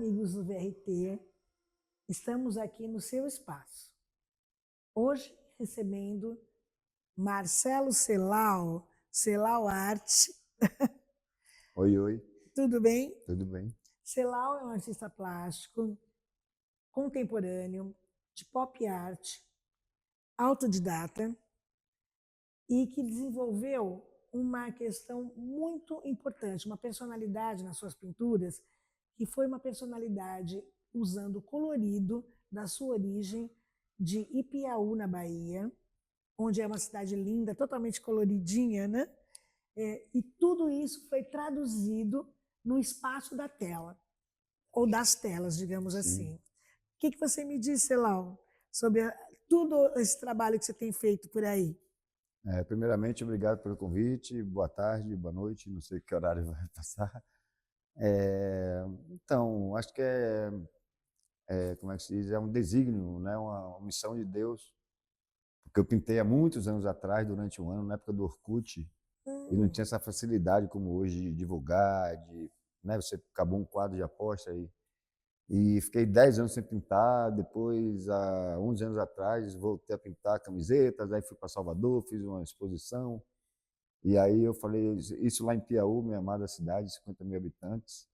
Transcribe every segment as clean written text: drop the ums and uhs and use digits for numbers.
amigos do VRT, estamos aqui no seu espaço. Hoje recebendo Marcelo Celal, Celal Arte. Oi, oi. Tudo bem? Tudo bem? Celal é um artista plástico, contemporâneo, de pop art, autodidata e que desenvolveu uma questão muito importante, uma personalidade nas suas pinturas, que foi uma personalidade usando o colorido da sua origem de Ipiaú, na Bahia, onde é uma cidade linda, totalmente coloridinha, né? E tudo isso foi traduzido no espaço da tela, ou das telas, digamos assim. O que você me diz, Celal, sobre tudo esse trabalho que você tem feito por aí? Primeiramente, obrigado pelo convite. Boa tarde, boa noite. Não sei que horário vai passar. Então, acho que como é que se diz? É um desígnio, né? Uma missão de Deus. Porque eu pintei há muitos anos atrás, durante um ano, na época do Orkut, e não tinha essa facilidade como hoje de divulgar, né? Você acabou um quadro de aposta e fiquei 10 anos sem pintar. Depois, há 11 anos atrás, voltei a pintar camisetas. Aí fui para Salvador, fiz uma exposição. E aí eu falei, isso lá em Piauí, minha amada cidade, 50 mil habitantes.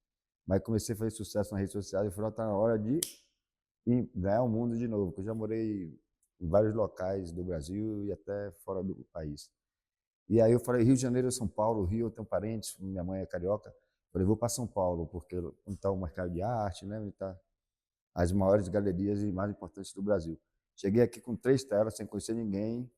Mas comecei a fazer sucesso nas redes sociais e falei, está na hora de ganhar o mundo de novo, porque eu já morei em vários locais do Brasil e até fora do país. E aí eu falei, Rio de Janeiro, São Paulo, Rio, eu tenho parentes, minha mãe é carioca. Falei, vou para São Paulo, porque onde está o mercado de arte, né? Onde está as maiores galerias e mais importantes do Brasil. Cheguei aqui com 3 telas, sem conhecer ninguém.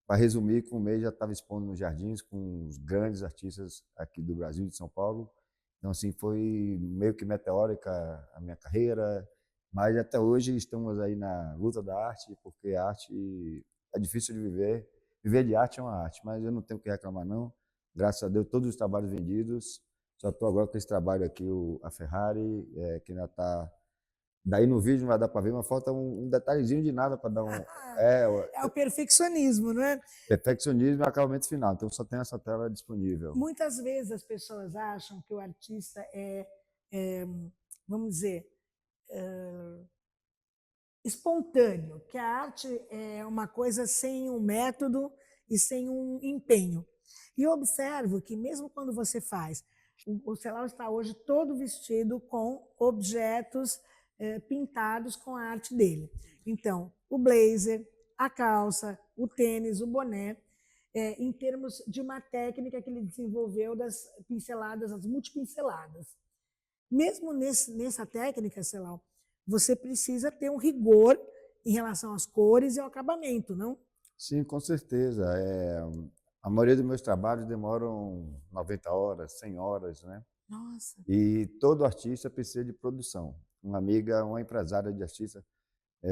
Para resumir, com um mês já estava expondo nos jardins com os grandes artistas aqui do Brasil e de São Paulo. Então, assim, foi meio que meteórica a minha carreira, mas até hoje estamos aí na luta da arte, porque a arte é difícil de viver. Viver de arte é uma arte, mas eu não tenho o que reclamar, não. Graças a Deus, todos os trabalhos vendidos. Só estou agora com esse trabalho aqui, a Ferrari, que ainda está... Daí no vídeo não vai dar para ver, mas falta um detalhezinho de nada para dar um... É o perfeccionismo, não é? Perfeccionismo e acabamento final, então só tem essa tela disponível. Muitas vezes as pessoas acham que o artista vamos dizer, espontâneo, que a arte é uma coisa sem um método e sem um empenho. E eu observo que mesmo quando você faz, o Celal está hoje todo vestido com objetos pintados com a arte dele. Então, o blazer, a calça, o tênis, o boné, em termos de uma técnica que ele desenvolveu das pinceladas, as multipinceladas. Mesmo nessa técnica, Celal, você precisa ter um rigor em relação às cores e ao acabamento, não? Sim, com certeza. A maioria dos meus trabalhos demoram 90 horas, 100 horas, né? Nossa. E todo artista precisa de produção. Uma amiga, uma empresária de artista,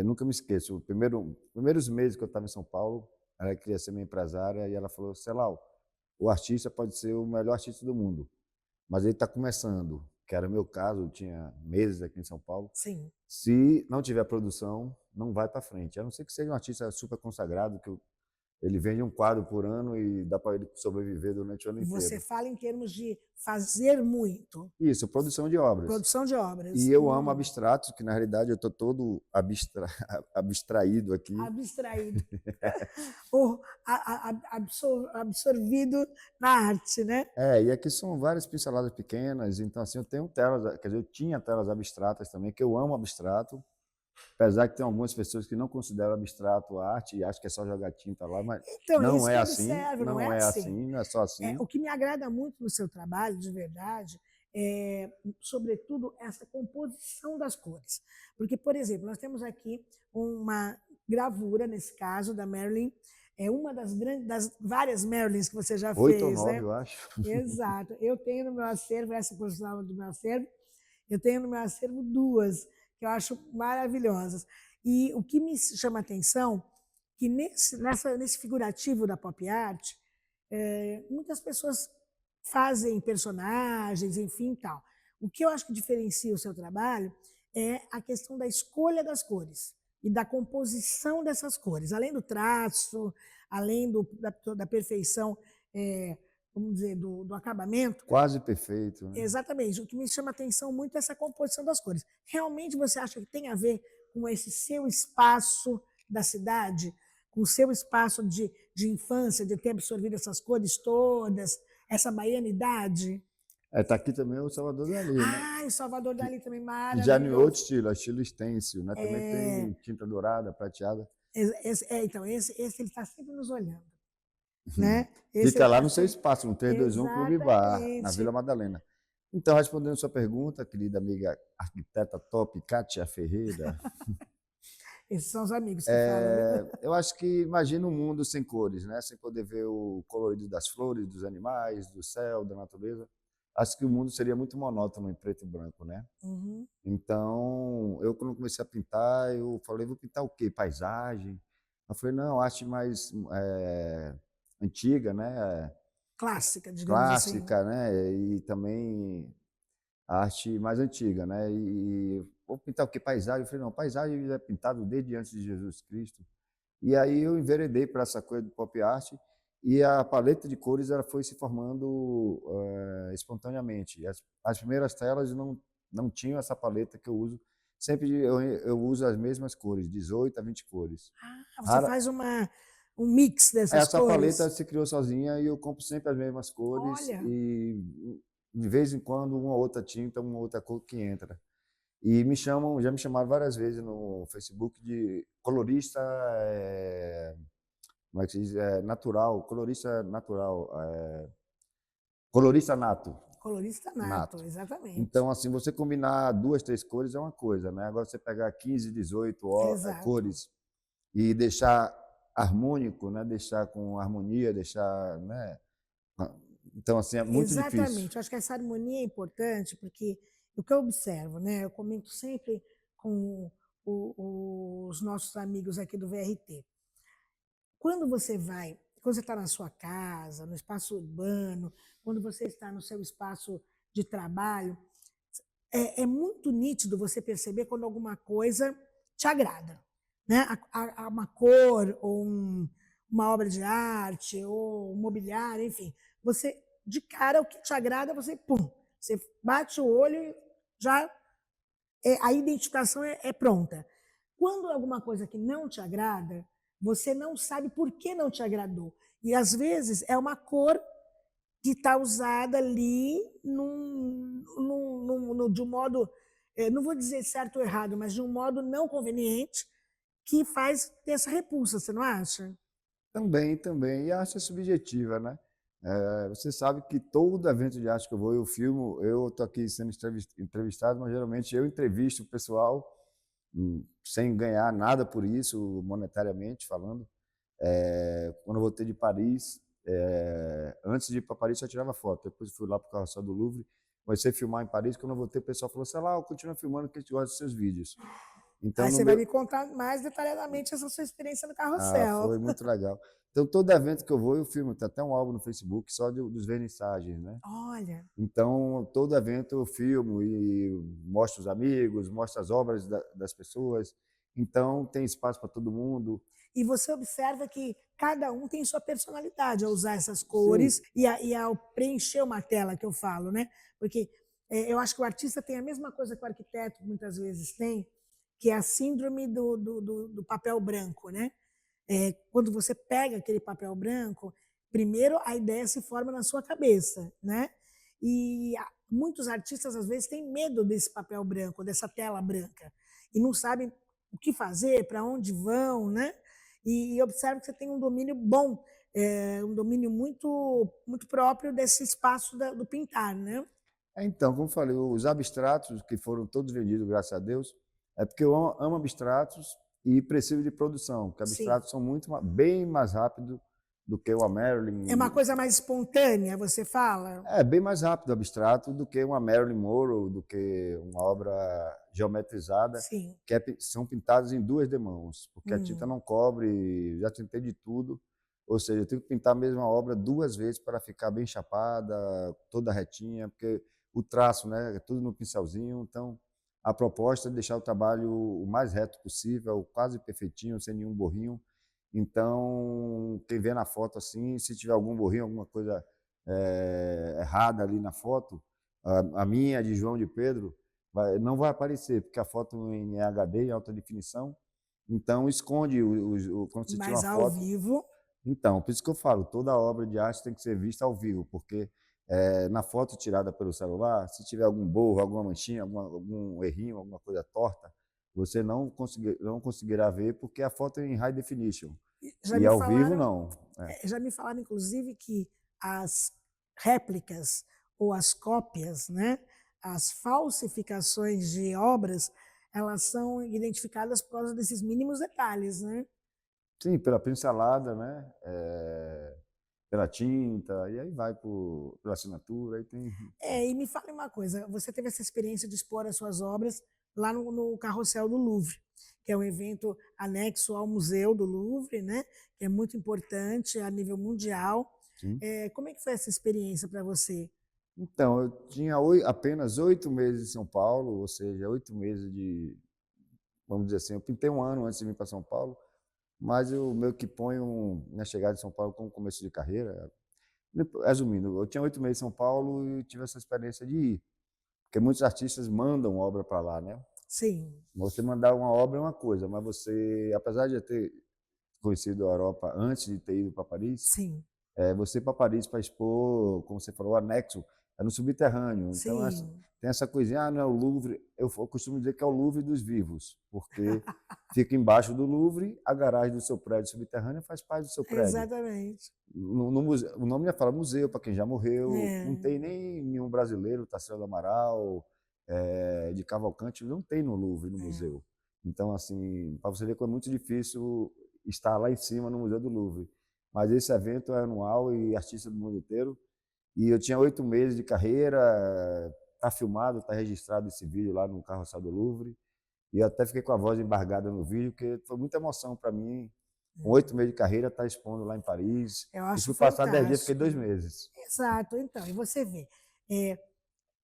nunca me esqueço, os primeiros meses que eu estava em São Paulo, ela queria ser minha empresária e ela falou, Celal, o artista pode ser o melhor artista do mundo, mas ele está começando, que era o meu caso, eu tinha meses aqui em São Paulo. Sim. Se não tiver produção, não vai para frente. A não ser que seja um artista super consagrado, que ele vende um quadro por ano e dá para ele sobreviver durante o ano inteiro. Você fala em termos de fazer muito. Isso, produção de obras. Produção de obras. E eu amo abstratos, que na realidade eu estou todo abstraído aqui. Abstraído. Ou absorvido na arte, né? E aqui são várias pinceladas pequenas, então assim, eu tenho telas, quer dizer, eu tinha telas abstratas também, que eu amo abstrato, apesar que tem algumas pessoas que não consideram abstrato arte e acham que é só jogar tinta lá, mas então, não é assim, não é assim, não é só assim. O que me agrada muito no seu trabalho, de verdade, é, sobretudo, essa composição das cores. Porque, por exemplo, nós temos aqui uma gravura, nesse caso, da Marilyn, uma das várias Marilyns que você já 8 ou fez, 9, né? eu acho. Exato. Eu tenho no meu acervo, essa profissional do meu acervo, eu tenho no meu acervo 2, que eu acho maravilhosas. E o que me chama a atenção, que nesse figurativo da pop art, muitas pessoas fazem personagens, enfim, tal. O que eu acho que diferencia o seu trabalho é a questão da escolha das cores e da composição dessas cores, além do traço, além da perfeição vamos dizer, do acabamento. Quase perfeito, né? Exatamente. O que me chama atenção muito é essa composição das cores. Realmente você acha que tem a ver com esse seu espaço da cidade, com o seu espaço de infância, de ter absorvido essas cores todas, essa baianidade? Tá aqui também o Salvador Dali, né? Ah, o Salvador Dali também Que já em outro maravilhoso. estilo, é estilo stencil, né? Também tem tinta dourada, prateada. Então, esse ele está sempre nos olhando, né? Esse Fica ele lá está no seu sempre. espaço, no 321 Clube Bar, na Vila Exatamente. Madalena. Então, respondendo a sua pergunta, querida amiga arquiteta top, Kátia Ferreira, Esses são os amigos que falam, viu? eu acho que imagina um mundo sem cores, né? Sem poder ver o colorido das flores, dos animais, do céu, da natureza. Acho que o mundo seria muito monótono em preto e branco, né? Uhum. Então, eu quando comecei a pintar, eu falei, vou pintar o quê? Paisagem? Eu falei, não, arte mais antiga, né? Clássica, digamos assim. Clássica, né? E também a arte mais antiga, né? E vou pintar o quê? Paisagem? Eu falei, não, paisagem é pintado desde antes de Jesus Cristo. E aí eu enveredei para essa coisa do pop art e a paleta de cores ela foi se formando espontaneamente. As primeiras telas não tinham essa paleta que eu uso. Sempre eu uso as mesmas cores, 18 a 20 cores. Ah, você Rara, faz um mix dessas essa paleta cores. se criou sozinha e eu compro sempre as mesmas cores Olha, e de vez em quando uma outra tinta, uma outra cor que entra. E já me chamaram várias vezes no Facebook de colorista, como é que se diz? Natural, colorista natural, colorista nato, colorista nato, nato. exatamente. Então, assim, você combinar duas, três cores é uma coisa, né? Agora você pegar 15, 18 Exato. cores e deixar harmônico, né? Deixar com harmonia, deixar, né? Então, assim, é muito difícil. Exatamente. Eu acho que essa harmonia é importante, porque o que eu observo, né? Eu comento sempre com os nossos amigos aqui do VRT. Quando você está na sua casa, no espaço urbano, quando você está no seu espaço de trabalho, é muito nítido você perceber quando alguma coisa te agrada, né? Uma cor, ou uma obra de arte, ou um mobiliário, enfim. Você, de cara, o que te agrada, você, pum, você bate o olho e já a identificação é pronta. Quando é alguma coisa que não te agrada, você não sabe por que não te agradou. E às vezes é uma cor que está usada ali de um modo, não vou dizer certo ou errado, mas de um modo não conveniente, que faz ter essa repulsa, você não acha? Também, também. E a arte é subjetiva, né? Você sabe que todo evento de arte que eu vou, eu filmo, eu estou aqui sendo entrevistado, mas geralmente eu entrevisto o pessoal sem ganhar nada por isso, monetariamente falando. Quando eu voltei de Paris, antes de ir para Paris, eu tirava foto. Depois fui lá para o Carrossel do Louvre, comecei a filmar em Paris. Quando eu voltei, o pessoal falou, sei lá, eu continuo filmando porque a gente gosta dos seus vídeos. Então, Aí no você vai meu, me contar mais detalhadamente essa sua experiência no carrossel. foi muito legal. Então, todo evento que eu vou, eu filmo. Tem até um álbum no Facebook só dos vernissagens, né? Olha, Então, todo evento eu filmo e mostro os amigos, mostro as obras das pessoas. Então, tem espaço para todo mundo. e você observa que cada um tem sua personalidade ao usar essas Sim, cores e ao preencher uma tela que eu falo, né? Porque eu acho que o artista tem a mesma coisa que o arquiteto muitas vezes tem, que é a síndrome do papel branco, né? Quando você pega aquele papel branco, primeiro a ideia se forma na sua cabeça, né? E muitos artistas às vezes têm medo desse papel branco, dessa tela branca, e não sabem o que fazer, para onde vão, né? E observo que você tem um domínio bom, um domínio muito próprio desse espaço do pintar, né? então, como eu falei, os abstratos que foram todos vendidos, graças a Deus, é porque eu amo abstratos e preciso de produção, porque Sim. abstratos são bem mais rápido do que o É uma Marilyn. coisa mais espontânea, você fala? É bem mais rápido o abstrato do que uma Marilyn Monroe, do que uma obra geometrizada, Sim. que são pintadas em duas demãos, porque a tinta Hum. não cobre, já tentei de tudo, ou seja, eu tenho que pintar a mesma obra duas vezes para ficar bem chapada, toda retinha, porque o traço, né, é tudo no pincelzinho, então a proposta é deixar o trabalho o mais reto possível, quase perfeitinho, sem nenhum borrinho. Então, quem vê na foto assim, se tiver algum borrinho, alguma coisa errada ali na foto, a minha, de João de Pedro, não vai aparecer, porque a foto em HD, em alta definição, então esconde quando você tira Mas uma ao foto. vivo, Então, por isso que eu falo, toda obra de arte tem que ser vista ao vivo, porque na foto tirada pelo celular, se tiver algum borro, alguma manchinha, algum errinho, alguma coisa torta, você não conseguirá ver, porque a foto é em high definition. já E me ao vivo, falaram, não. já me falaram, inclusive, que as réplicas ou as cópias, né, as falsificações de obras, elas são identificadas por causa desses mínimos detalhes, né? Sim, pela pincelada, né? Pela tinta, e aí vai pela assinatura, aí tem. E me fale uma coisa, você teve essa experiência de expor as suas obras lá no Carrossel do Louvre, que é um evento anexo ao Museu do Louvre, né? Que é muito importante a nível mundial. Sim. Como é que foi essa experiência para você? Então, eu tinha apenas 8 meses em São Paulo, ou seja, 8 meses de, vamos dizer assim, eu pintei um ano antes de vir para São Paulo, mas eu meio que ponho minha chegada em São Paulo como começo de carreira. Resumindo, eu tinha 8 meses em São Paulo e tive essa experiência de ir, porque muitos artistas mandam obra para lá, né? Sim, Você mandar uma obra é uma coisa, mas você, apesar de eu ter conhecido a Europa antes de ter ido para Paris, sim, você ir para Paris para expor, como você falou, o anexo, é no subterrâneo. Então, sim. tem essa coisinha, não é o Louvre. Eu costumo dizer que é o Louvre dos vivos, porque fica embaixo do Louvre, a garagem do seu prédio subterrâneo faz parte do seu prédio. Exatamente. No museu, o nome já fala museu, para quem já morreu. Não É, tem nem nenhum brasileiro, Tarsila do Amaral, de Cavalcante, não tem no Louvre, no é. museu. Então, assim, para você ver como é muito difícil estar lá em cima no Museu do Louvre. Mas esse evento é anual e artista do mundo inteiro. E eu tinha 8 meses de carreira, está filmado, está registrado esse vídeo lá no Carrossel do Louvre. E eu até fiquei com a voz embargada no vídeo, porque foi muita emoção para mim, com 8 meses de carreira, estar expondo lá em Paris. Eu E acho fui passar 10 dias, fiquei fantástico. 2 meses. Exato, então, e você vê.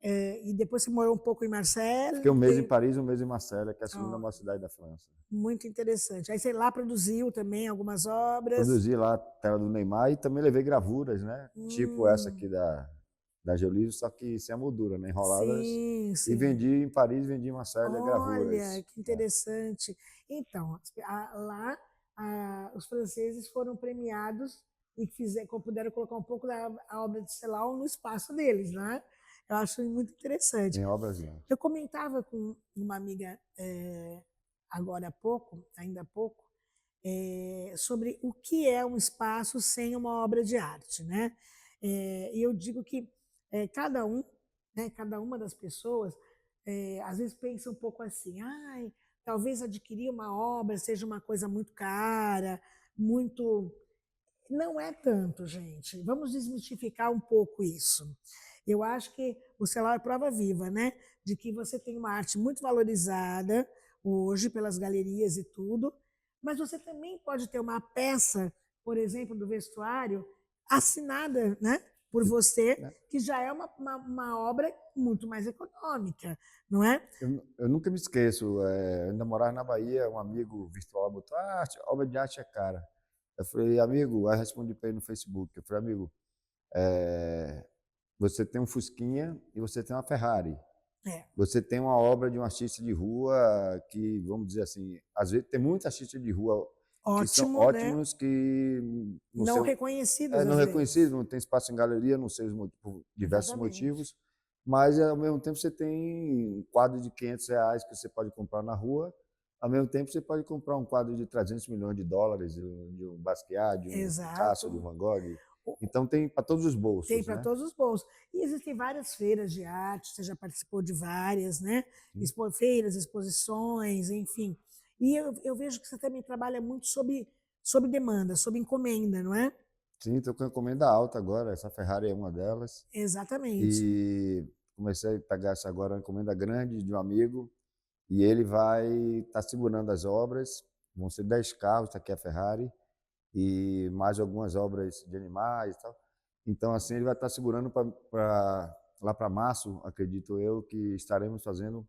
é, e depois você morou um pouco em Fiquei Marseille, 1 mês em Paris, 1 mês em Marselha, que é a segunda ó, maior cidade da França. muito interessante. Aí você lá produziu também algumas obras. Produzi lá a tela do Neymar e também levei gravuras, né? Tipo essa aqui Hum, da Geolise, só que sem a moldura, né? Enroladas. sim, E sim. vendi em Paris, vendi em Marselha Olha, gravuras. que interessante. Então, lá os franceses foram premiados e puderam colocar um pouco da obra de Celau no espaço deles, né? Eu acho muito interessante. Em obras não. Eu comentava com uma amiga agora há pouco, ainda há pouco, sobre o que é um espaço sem uma obra de arte, né? E eu digo que cada um, né, cada uma das pessoas, às vezes pensa um pouco assim, ai, talvez adquirir uma obra seja uma coisa muito cara, muito. Não é tanto, gente. Vamos desmistificar um pouco isso. Eu acho que o celular é prova viva, né? De que você tem uma arte muito valorizada hoje pelas galerias e tudo, mas você também pode ter uma peça, por exemplo, do vestuário, assinada, né? Por você, Né? que já é uma obra muito mais econômica, não é? Eu nunca me esqueço, eu ainda morava na Bahia, um amigo virtual botou, obra de arte é cara. Eu falei, amigo, aí respondi para ele no Facebook, eu falei, amigo, você tem um Fusquinha e você tem uma Ferrari. É. Você tem uma obra de um artista de rua que, vamos dizer assim, às vezes tem muitos artistas de rua que são Ótimo, né? ótimos, que não Não sei, reconhecidos não às vezes. reconhecidos, não tem espaço em galeria, não sei por diversos Exatamente. motivos, mas ao mesmo tempo você tem um quadro de R$ 500 que você pode comprar na rua, ao mesmo tempo você pode comprar um quadro de 300 milhões de dólares, de um Basquiat, de um Picasso, de um Exato. Van Gogh. Então tem para todos os Tem bolsos, para né? todos os bolsos. E existem várias feiras de arte, você já participou de várias, né? Sim, Feiras, exposições, enfim. E eu vejo que você também trabalha muito sob demanda, sob encomenda, não é? sim, estou com encomenda alta agora, essa Ferrari é uma delas. Exatamente. E comecei a pegar essa agora uma encomenda grande de um amigo e ele vai estar segurando as obras. Vão ser 10 carros, está aqui a Ferrari, e mais algumas obras de animais e tal. Então, assim, ele vai estar segurando lá para março, acredito eu, que estaremos fazendo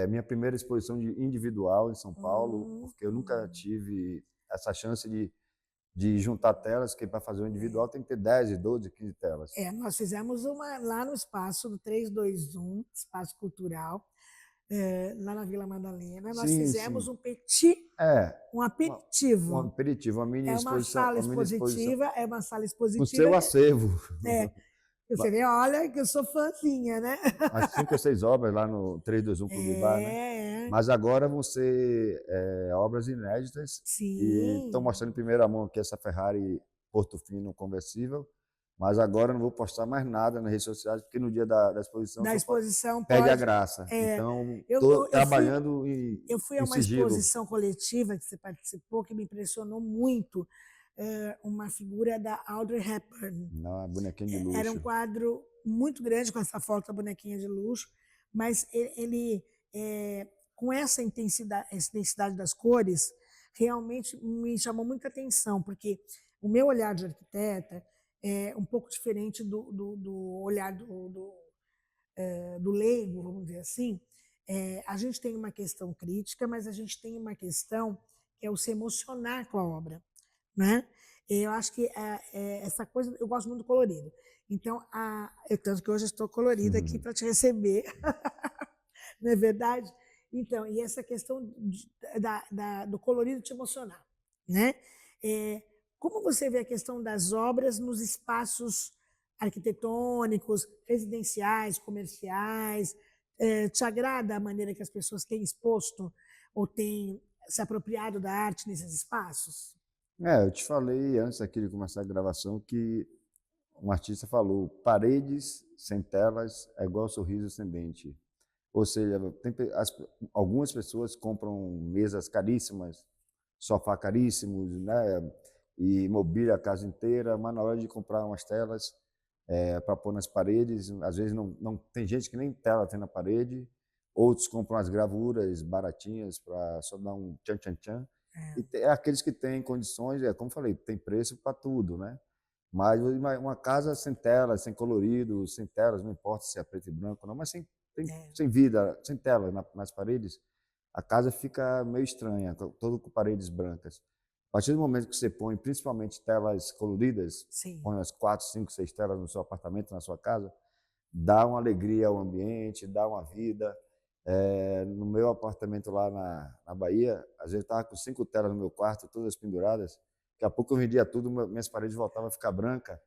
minha primeira exposição individual em São Paulo, porque eu nunca Hum. tive essa chance de de juntar telas, que para fazer o individual tem que ter 10, 12, 15 telas. Nós fizemos uma lá no espaço do 321, Espaço Cultural, lá na Vila Madalena. Nós Sim, fizemos sim. um petit, É, um um aperitivo. aperitivo, É uma mini exposição é uma sala no expositiva. seu acervo. É, você vê, olha, que eu sou fãzinha, né? Umas 5 ou 6 obras lá no 321 Clube Bar, né? É, Mas agora vão ser obras inéditas e estão sim. mostrando em primeira mão aqui essa Ferrari Portofino conversível, mas agora não vou postar mais nada nas redes sociais, porque no dia da exposição Da só exposição perde a pode. graça. É, Então, eu, estou eu, eu fui, trabalhando eu fui a em uma sigilo. exposição coletiva que você participou que me impressionou muito. Uma figura da Audrey Hepburn. Uma bonequinha de Era um luxo. quadro muito grande com essa foto da bonequinha de luxo, mas ele com essa intensidade das cores, realmente me chamou muita atenção, porque o meu olhar de arquiteta é um pouco diferente do olhar do leigo, vamos dizer assim. A gente tem uma questão crítica, mas a gente tem uma questão que é o se emocionar com a obra, né? Eu acho que essa coisa, eu gosto muito do colorido. Então, tanto que hoje eu estou colorida aqui para te receber, não é verdade? Então, e essa questão do colorido te emocionar, né? Como você vê a questão das obras nos espaços arquitetônicos, residenciais, comerciais? Te agrada a maneira que as pessoas têm exposto ou têm se apropriado da arte nesses espaços? Eu te falei antes aqui de começar a gravação que um artista falou: paredes sem telas é igual sorriso sem dente. Ou seja, algumas pessoas compram mesas caríssimas, sofá caríssimos, né, e mobília a casa inteira, mas na hora de comprar umas telas para pôr nas paredes, às vezes não tem gente que nem tela tem na parede, outros compram as gravuras baratinhas para só dar um tchan tchan tchan. E aqueles que têm condições, como falei, tem preço para tudo, né? Mas uma casa sem telas, sem colorido, sem telas, não importa se é preto e branco, não, mas sem vida, sem tela nas paredes, a casa fica meio estranha, todo com paredes brancas. A partir do momento que você põe principalmente telas coloridas, Sim. põe umas 4, 5, 6 telas no seu apartamento, na sua casa, dá uma alegria ao ambiente, dá uma vida. No meu apartamento lá na Bahia, às vezes estava com 5 telas no meu quarto, todas penduradas. Daqui a pouco eu vendia tudo, minhas paredes voltavam a ficar brancas.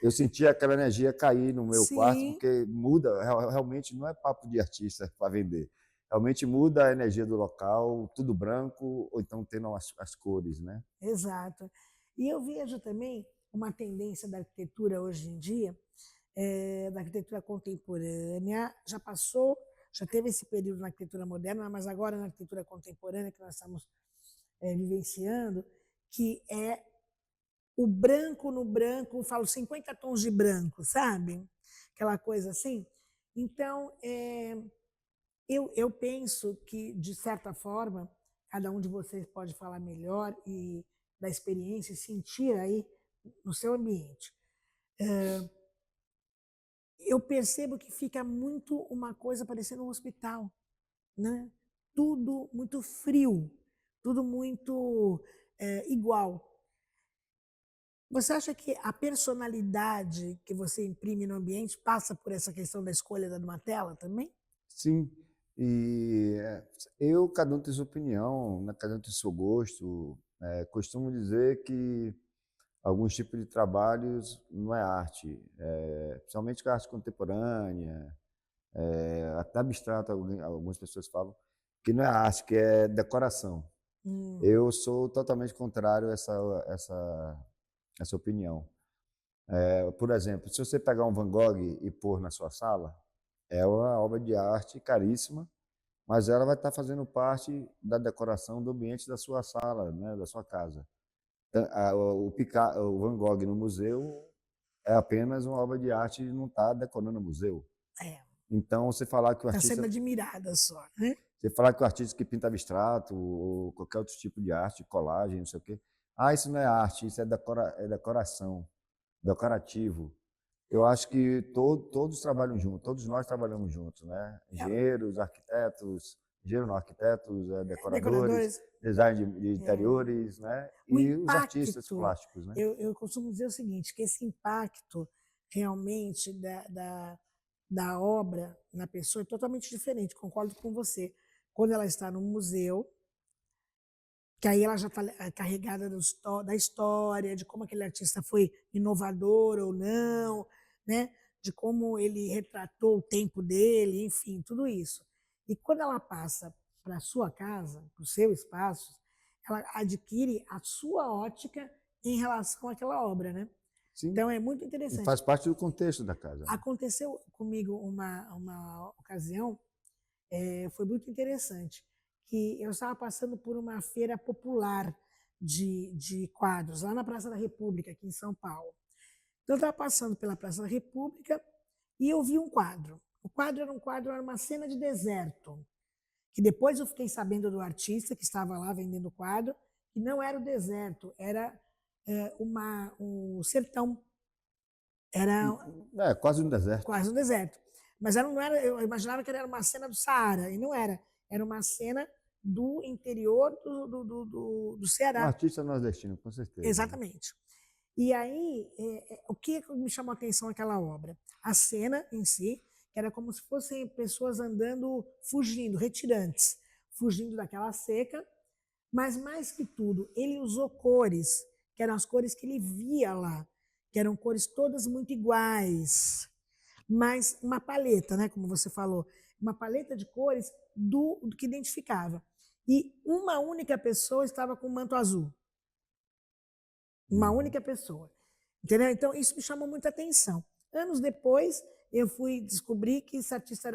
Eu sentia aquela energia cair no meu quarto, Sim, porque muda, realmente não é papo de artista para vender. Realmente muda a energia do local, tudo branco, ou então tendo as cores, né? exato. E eu vejo também uma tendência da arquitetura hoje em dia, da arquitetura contemporânea, já passou, já teve esse período na arquitetura moderna, mas agora na arquitetura contemporânea que nós estamos vivenciando, que é o branco no branco, eu falo 50 tons de branco, sabe? Aquela coisa assim. Então, eu penso que, de certa forma, cada um de vocês pode falar melhor e da experiência e sentir aí no seu ambiente. Eu percebo que fica muito uma coisa parecendo um hospital, né? Tudo muito frio, tudo muito igual. Você acha que a personalidade que você imprime no ambiente passa por essa questão da escolha de uma tela também? Sim, e cada um tem sua opinião, né? Cada um tem seu gosto. Costumo dizer que alguns tipos de trabalhos não é arte, principalmente com a arte contemporânea, até abstrato, algumas pessoas falam, que não é arte, que é decoração. Hum, Eu sou totalmente contrário a essa opinião. Por exemplo, se você pegar um Van Gogh e pôr na sua sala, é uma obra de arte caríssima, mas ela vai estar fazendo parte da decoração do ambiente da sua sala, né, da sua casa. O Van Gogh no museu é apenas uma obra de arte e não está decorando o museu. é, Então, está sendo admirada só, né? você falar que o artista que pinta abstrato ou qualquer outro tipo de arte, colagem, não sei o quê, isso não é arte, isso é decoração, decorativo. Eu acho que todos trabalham juntos, todos nós trabalhamos juntos, né? É, Engenheiros, arquitetos, engenheiros não, arquitetos, decoradores, Decoradores. design de interiores, né? O E os artistas impacto, plásticos, né? eu costumo dizer o seguinte, que esse impacto realmente da obra na pessoa é totalmente diferente, concordo com você. Quando ela está no museu, que aí ela já está carregada da história, de como aquele artista foi inovador ou não, né? De como ele retratou o tempo dele, enfim, tudo isso. E quando ela passa para a sua casa, para o seu espaço, ela adquire a sua ótica em relação àquela obra, né? Sim, Então é muito e interessante. faz parte do contexto da casa, né? Aconteceu comigo uma ocasião, foi muito interessante, que eu estava passando por uma feira popular de quadros, lá na Praça da República, aqui em São Paulo. Então, eu estava passando pela Praça da República e eu vi um quadro. O quadro era uma cena de deserto, que depois eu fiquei sabendo do artista que estava lá vendendo o quadro, que não era o deserto, era um sertão, era É, quase um deserto. quase um deserto. Mas não era, eu imaginava que era uma cena do Saara, e não era. Era uma cena do interior do Um Ceará. artista nordestino, com certeza, né? Exatamente. E aí, o que me chamou a atenção naquela obra? A cena em si, que era como se fossem pessoas andando, fugindo, retirantes, fugindo daquela seca, mas mais que tudo, ele usou cores, que eram as cores que ele via lá, que eram cores todas muito iguais, mas uma paleta, né, como você falou, uma paleta de cores do que identificava. E uma única pessoa estava com um manto azul. Uma única pessoa. Entendeu? Então, isso me chamou muita atenção. Anos depois, eu fui descobrir que esse artista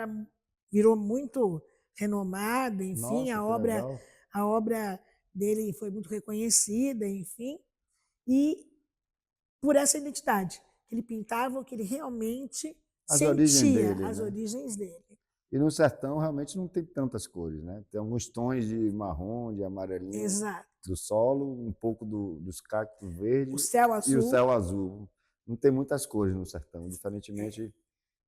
virou muito renomado, enfim, Nossa, que legal. a obra dele foi muito reconhecida, enfim, e por essa identidade, que ele pintava o que ele realmente As origens sentia, dele, as né? origens dele. E no sertão realmente não tem tantas cores, né? Tem alguns tons de marrom, de amarelinho Exato. do solo, um pouco dos cactos O verdes céu e o azul, céu azul. Não tem muitas cores no sertão, diferentemente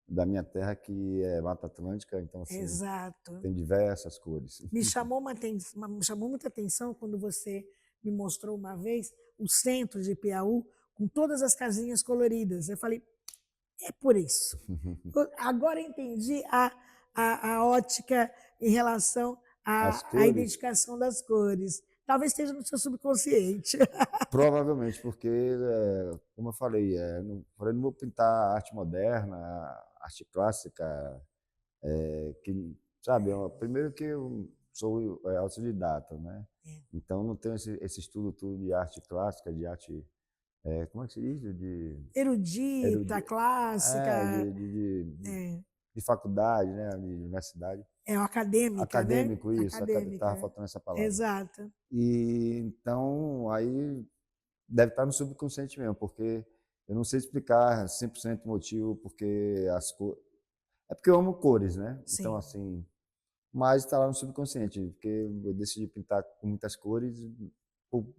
da minha terra, que é Mata Atlântica, então, assim, exato. tem diversas cores. Me chamou muita atenção quando você me mostrou uma vez o centro de Piauí com todas as casinhas coloridas. Eu falei, é por isso. Agora entendi a ótica em relação As à cores, identificação das cores. Talvez esteja no seu subconsciente. provavelmente, porque, como eu falei, eu não vou pintar arte moderna, arte clássica, que, sabe, primeiro que eu sou autodidata, né? Então não tenho esse estudo tudo de arte clássica, de arte, como é que se diz? Erudita, É, clássica, é, de faculdade, né? De universidade. acadêmica, né? Acadêmico, isso, estava Acadêmica, faltando essa palavra. exato. E então aí deve estar no subconsciente mesmo, porque eu não sei explicar 100% o motivo, porque as cores. É porque eu amo cores, né? Então, Sim. assim, mas está lá no subconsciente, porque eu decidi pintar com muitas cores,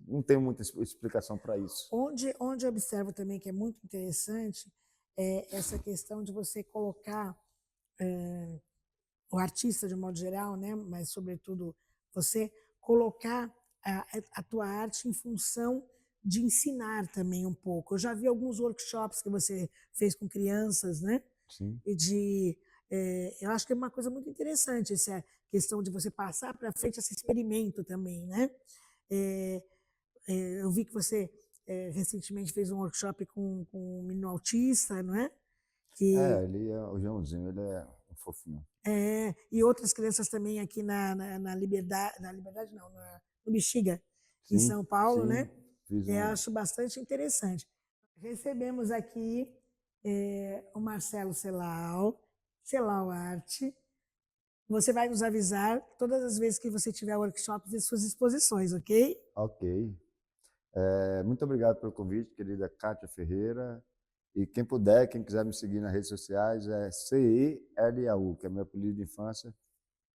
não tenho muita explicação para isso. Onde eu observo também que é muito interessante é essa questão de você colocar o artista de um modo geral, né, mas sobretudo você colocar a tua arte em função de ensinar também um pouco. Eu já vi alguns workshops que você fez com crianças, né? Sim. E eu acho que é uma coisa muito interessante essa questão de você passar para frente esse experimento também, né? É, eu vi que você recentemente fez um workshop com um menino autista, não é? Que O Joãozinho, ele é um fofinho. e outras crianças também aqui na Liberdade, não, no Bexiga, em Sim, São Paulo, sim, né? fiz Eu um. acho bastante interessante. Recebemos aqui o Marcelo Celal Arte. Você vai nos avisar todas as vezes que você tiver workshops e suas exposições, ok? Ok. Muito obrigado pelo convite, querida Kátia Ferreira. E quem puder, quem quiser me seguir nas redes sociais, é CELAU, que é meu apelido de infância.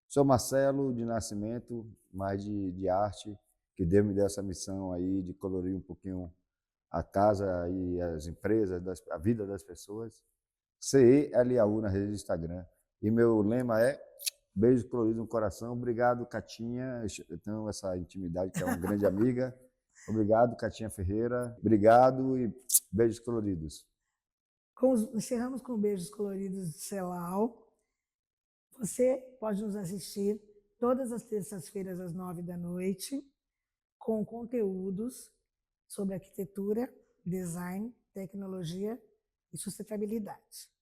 Sou Marcelo de nascimento, mais de arte, que Deus me deu essa missão aí de colorir um pouquinho a casa e as empresas, a vida das pessoas. CELAU na rede do Instagram. E meu lema é Beijo colorido no coração. Obrigado, Catinha. Eu tenho essa intimidade, que é uma grande amiga. Obrigado, Catinha Ferreira. Obrigado e beijos coloridos. Encerramos com beijos coloridos de Celal. Você pode nos assistir todas as terças-feiras às 9 da noite, com conteúdos sobre arquitetura, design, tecnologia e sustentabilidade.